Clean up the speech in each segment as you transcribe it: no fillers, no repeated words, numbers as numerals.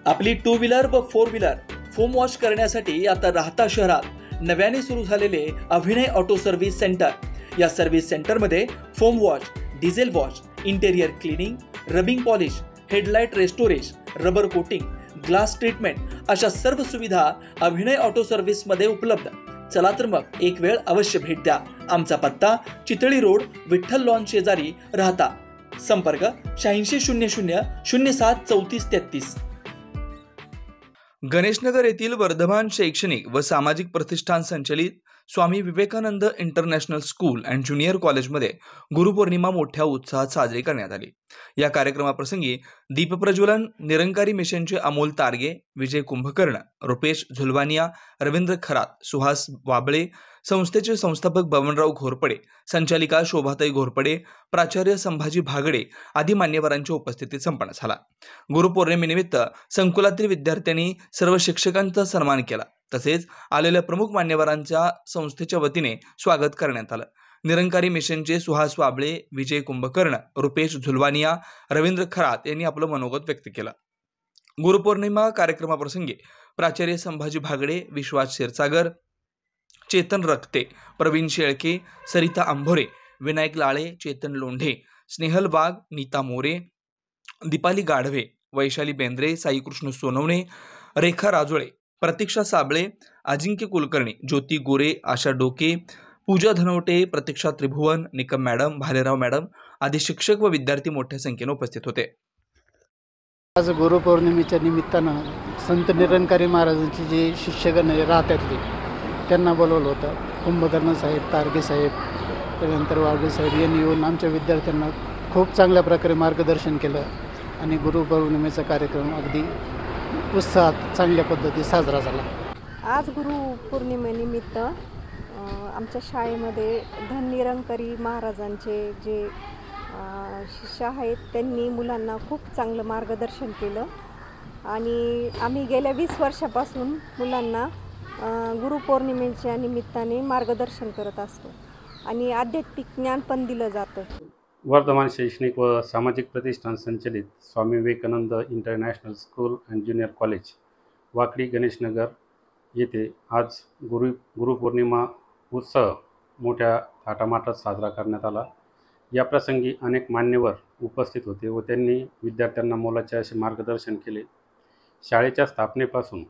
आपली two wheeler व four wheeler foam wash करण्यासाठी आता राहता शहरात नव्याने सुरू झालेले अभिनय ऑटो सर्व्हिस सेंटर। या सर्व्हिस सेंटरमध्ये foam wash, diesel wash, interior cleaning, rubbing polish, headlight restorage, rubber coating, glass treatment अशा सर्व सुविधा अभिनय ऑटो सर्व्हिस मध्ये उपलब्ध। चला तर मग एक वेळ अवश्य भेट द्या। आमचा पत्ता चितळी रोड, विठ्ठल लॉन शेजारी, राहता। संपर्क 8600 07 34 33। गणेशनगर येथील वर्धमान शैक्षणिक व सामाजिक प्रतिष्ठान संचलित Swami Vivekanand international school and junior कॉलेजमध्ये गुरुपौर्णिमा मोठ्या उत्साहात साजरी करण्यात आली। या कार्यक्रमाप्रसंगी दीपप्रज्वलन, निरंकारी मिशनचे अमोल तारगे, विजय कुंभकर्ण, रुपेश झुलवानिया, रवींद्र खरात, सुहास वाबळे, संस्थेचे संस्थापक बबनराव घोरपडे, संचालिका शोभाताई घोरपडे, प्राचार्य संभाजी भागडे आदी मान्यवरांच्या उपस्थितीत संपन्न झाला। गुरुपौर्णिमेनिमित्त संकुलातील विद्यार्थ्यांनी सर्व शिक्षकांचा सन्मान केला। तसेच आलेल्या प्रमुख मान्यवरांच्या संस्थेच्या वतीने स्वागत करण्यात आलं। निरंकारी मिशनचे सुहास वाबळे, विजय कुंभकर्ण, रुपेश झुलवानिया, रवींद्र खरात यांनी आपलं मनोगत व्यक्त केलं। गुरुपौर्णिमा कार्यक्रमाप्रसंगी प्राचार्य संभाजी भागडे, विश्वास क्षीरसागर, चेतन रक्ते, प्रवीण शेळके, सरिता आंभोरे, विनायक लाळे, चेतन लोंढे, स्नेहल वाघ, नीता मोरे, दीपाली गाढवे, वैशाली बेंद्रे, साईकृष्ण सोनवणे, रेखा राजोळे, प्रतीक्षा साबळे, अजिंक्य कुलकर्णी, ज्योती गोरे, आशा डोके, पूजा धनवटे, प्रतीक्षा त्रिभुवन, निकम मॅडम, भालेराव मॅडम आदी शिक्षक व विद्यार्थी मोठ्या संख्येने उपस्थित होते। आज गुरुपौर्णिमेच्या निमित्तानं संत निरंकारी महाराजांची जे शिष्यगण राहत्यातले त्यांना बोलवलं होतं। कुंभकर्ण साहेब, तारगे साहेब, त्यानंतर वाघे साहेब यांनी येऊन आमच्या विद्यार्थ्यांना खूप चांगल्या प्रकारे मार्गदर्शन केलं आणि गुरुपौर्णिमेचा कार्यक्रम अगदी उत्साहात चांगल्या पद्धतीने साजरा झाला। आज गुरुपौर्णिमेनिमित्त आमच्या शाळेमध्ये धननिरंकारी महाराजांचे जे शिष्य आहेत त्यांनी मुलांना खूप चांगलं मार्गदर्शन केलं आणि आम्ही गेल्या 20 वर्षापासून मुलांना गुरुपौर्णिमेच्या निमित्ताने मार्गदर्शन करत असतो आणि आध्यात्मिक ज्ञान पण दिलं जातं। वर्धमान शैक्षणिक व सामाजिक प्रतिष्ठान संचलित Swami Vivekanand international school and junior college, Wakdi, Ganeshnagar येथे आज गुरुपौर्णिमा उत्सव मोठ्या थाटामाटात साजरा करण्यात आला। या प्रसंगी अनेक मान्यवर उपस्थित होते व त्यांनी विद्यार्थ्यांना मोलाचे असे मार्गदर्शन केले। शाळेच्या स्थापनेपासून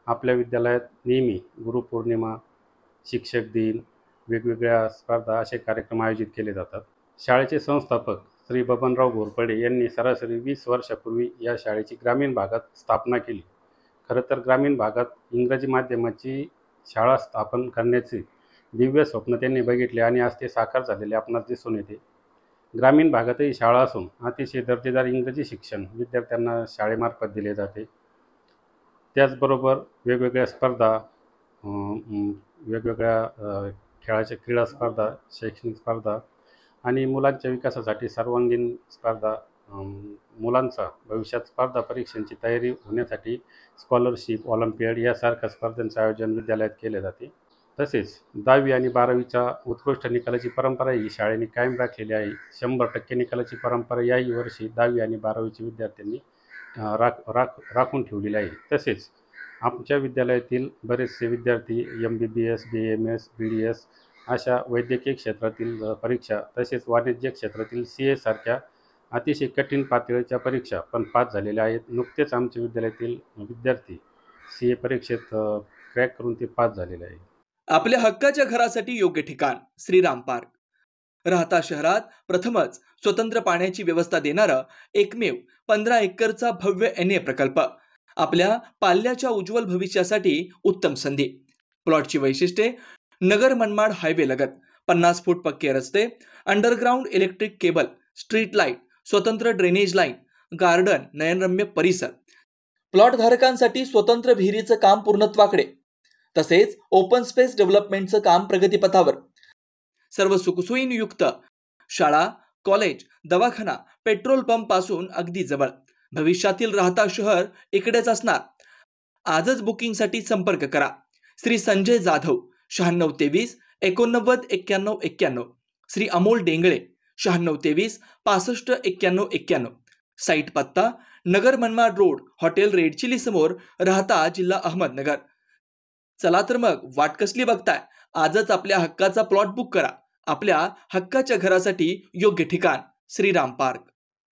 आपल्या विद्यालयात नेहमी गुरुपौर्णिमा, शिक्षक दिन, वेगवेगळ्या स्पर्धा असे कार्यक्रम आयोजित केले जातात। शाळेचे संस्थापक श्री बबनराव घोरपडे यांनी सरासरी 20 वर्षापूर्वी या शाळेची ग्रामीण भागात स्थापना केली। खरं तर ग्रामीण भागात इंग्रजी माध्यमाची शाळा स्थापन करण्याचे दिव्य स्वप्न त्यांनी बघितले आणि आज ते साकार झालेले आपणास दिसून येते। ग्रामीण भागातही शाळा असून अतिशय दर्जेदार इंग्रजी शिक्षण विद्यार्थ्यांना शाळेमार्फत दिले जाते। त्याचबरोबर वेगवेगळ्या स्पर्धा, वेगवेगळ्या खेळाच्या क्रीडा स्पर्धा, शैक्षणिक स्पर्धा आणि मुलांच्या विकासासाठी सर्वांगीण स्पर्धा, मुलांचा भविष्यात स्पर्धा परीक्षांची तयारी होण्यासाठी स्कॉलरशिप, ऑलिम्पियाड यासारख्या स्पर्धांचे आयोजन विद्यालयात केले जाते। तसेच 10वी आणि 12वीच्या उत्कृष्ट निकालाची परंपरा ही शाळेने कायम राखलेली आहे। 100% निकालाची परंपरा याही वर्षी 10वी आणि 12वीच्या विद्यार्थ्यांनी राखून ठेवलेली आहे। तसेच आमच्या विद्यालयातील बरेचसे विद्यार्थी MBBS, BAMS, BDS अशा वैद्यकीय क्षेत्रातील परीक्षा, तसेच वाणिज्य क्षेत्रातील CA सारख्या अतिशय कठीण पातळीच्या परीक्षा पण पास झालेल्या आहेत। नुकतेच आमच्या विद्यालयातील विद्यार्थी CA परीक्षेत क्रॅक करून ते पास झालेले आहेत। आपल्या हक्काच्या घरासाठी योग्य ठिकाण श्रीराम पार्क। राहता शहरात प्रथमच स्वतंत्र पाण्याची व्यवस्था देणारा एकमेव 15 एकरचा भव्य NA प्रकल्प। आपल्या पाल्याच्या उज्ज्वल भविष्यासाठी उत्तम संधी। प्लॉटची वैशिष्ट्ये: नगर मनमाड हायवे लगत, 50 फूट पक्के रस्ते, underground electric cable, street light, स्वतंत्र ड्रेनेज लाईन, गार्डन, नयनरम्य परिसर। प्लॉट धारकांसाठी स्वतंत्र विहिरीचं काम पूर्णत्वाकडे, तसेच ओपन स्पेस डेव्हलपमेंटचं काम प्रगतीपथावर। सर्व सुखसोयींयुक्त शाळा, कॉलेज, दवाखाना, पेट्रोल पंप पासून अगदी जवळ। भविष्यातील राहता शहर इकडेच असणार। आजच बुकिंगसाठी संपर्क करा श्री संजय जाधव 9623 89 91 91, श्री अमोल डेंगळे 9623 65 91 91, साईट पत्ता Nagar Manmad road, hotel red chilli समोर, राहता जिल्हा अहमदनगर. चला तर मग वाट कसली बघताय, आजच आपल्या हक्काचा प्लॉट बुक करा. आपल्या हक्काच्या घरासाठी योग्य ठिकाण श्रीराम पार्क.